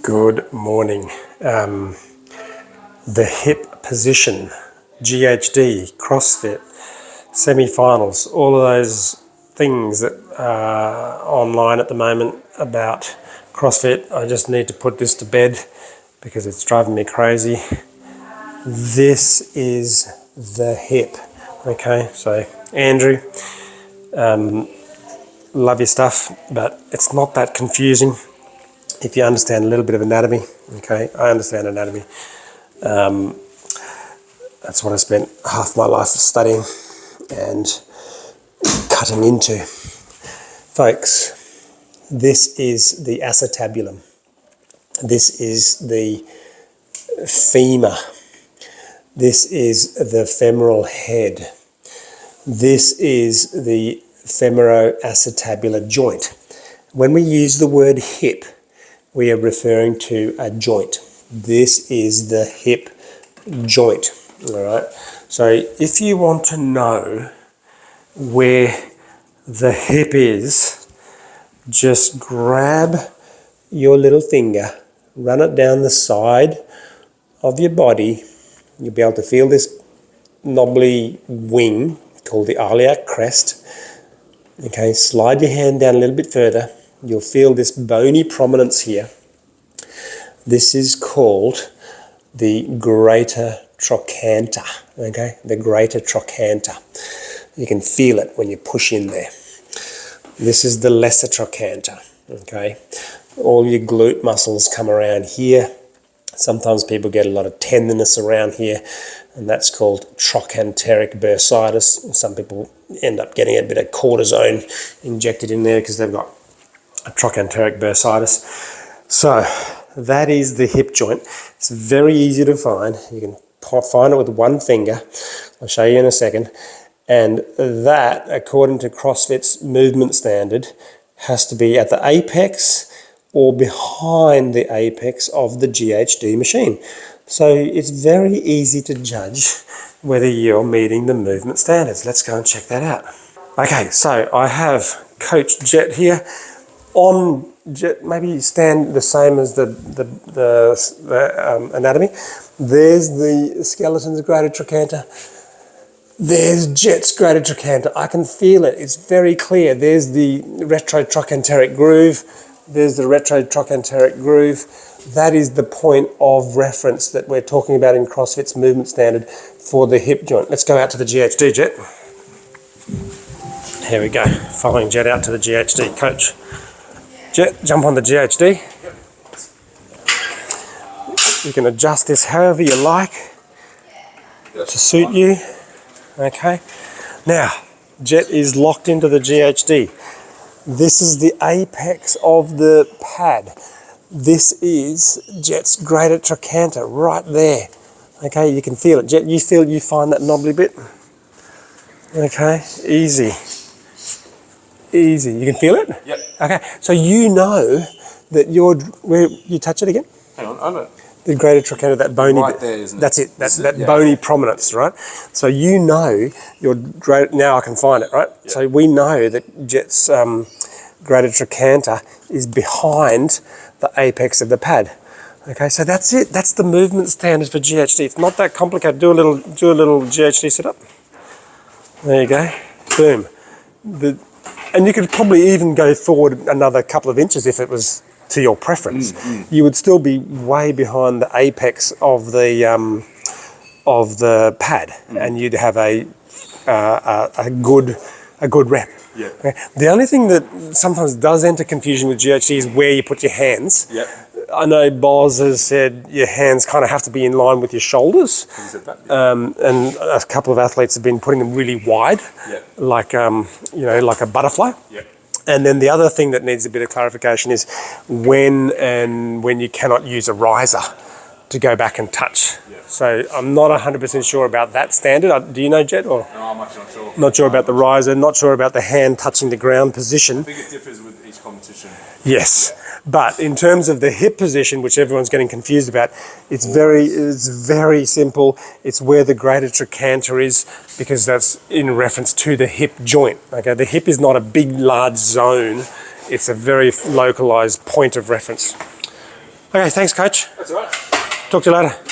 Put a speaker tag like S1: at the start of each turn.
S1: Good morning. The hip position, GHD, CrossFit, semi-finals, all of those things that are online at the moment about CrossFit. I just need to put this to bed because it's driving me crazy. This is the hip. Okay, so Andrew, love your stuff, but it's not that confusing if you understand a little bit of anatomy. Okay, I understand anatomy. That's what I spent half my life studying and cutting into. Folks, this is the acetabulum. This is the femur. This is the femoral head. This is the femoroacetabular joint. When we use the word hip, we are referring to a joint. This is the hip joint, all right? So if you want to know where the hip is, just grab your little finger, run it down the side of your body. You'll be able to feel this knobbly wing called the iliac crest. Okay, slide your hand down a little bit further. You'll feel this bony prominence here. This is called the greater trochanter, okay? The greater trochanter. You can feel it when you push in there. This is the lesser trochanter, okay? All your glute muscles come around here. Sometimes people get a lot of tenderness around here, and that's called trochanteric bursitis. Some people end up getting a bit of cortisone injected in there because they've got a trochanteric bursitis. So that is the hip joint. It's very easy to find. You can find it with one finger. I'll show you in a second. And that, according to CrossFit's movement standard, has to be at the apex or behind the apex of the GHD machine. So it's very easy to judge whether you're meeting the movement standards. Let's go and check that out. Okay, so I have Coach Jet here. On Jet, maybe stand the same as the anatomy. There's the skeleton's greater trochanter. There's Jet's greater trochanter. I can feel it. It's very clear. There's the retrotrochanteric groove. There's the retrotrochanteric groove. That is the point of reference that we're talking about in CrossFit's movement standard for the hip joint. Let's go out to the GHD, Jet. Here we go. Following Jet out to the GHD. Coach. Jet, jump on the GHD. You can adjust this however you like to suit you. Okay. Now, Jet is locked into the GHD. This is the apex of the pad. This is Jet's greater trochanter right there. Okay, you can feel it. Jet, you find that knobbly bit? Okay, easy. Easy. You can feel it?
S2: Yep.
S1: Okay, so you know that where you touch it again?
S2: Hang on, I know.
S1: The greater trochanter, that bony
S2: right
S1: bit.
S2: there, isn't it?
S1: That's it. That's that
S2: yeah.
S1: bony prominence, right? So you know your great. Now I can find it, right?
S2: Yep.
S1: So we know that Jet's greater trochanter is behind the apex of the pad. Okay, so that's it. That's the movement standard for GHD. It's not that complicated. Do a little GHD sit up. There you go. Boom. And you could probably even go forward another couple of inches if it was to your preference. You would still be way behind the apex of the pad, and you'd have a good rep.
S2: Yeah.
S1: Okay. The only thing that sometimes does enter confusion with GHD is where you put your hands.
S2: Yep.
S1: I know Boz has said your hands kind of have to be in line with your shoulders.
S2: He said that, yeah.
S1: And a couple of athletes have been putting them really wide, like like a butterfly.
S2: Yep.
S1: And then the other thing that needs a bit of clarification is when you cannot use a riser to go back and touch.
S2: Yeah.
S1: So I'm not 100% sure about that standard. Do you know, Jet? Or
S2: No, I'm actually not sure.
S1: not sure about the riser, not sure about the hand touching the ground position.
S2: I think it differs with each competition.
S1: Yes. Yeah. But in terms of the hip position, which everyone's getting confused about, it's very simple. It's where the greater trochanter is, because that's in reference to the hip joint. Okay, the hip is not a big, large zone. It's a very localized point of reference. Okay, thanks, coach.
S2: That's all right.
S1: Talk to you later.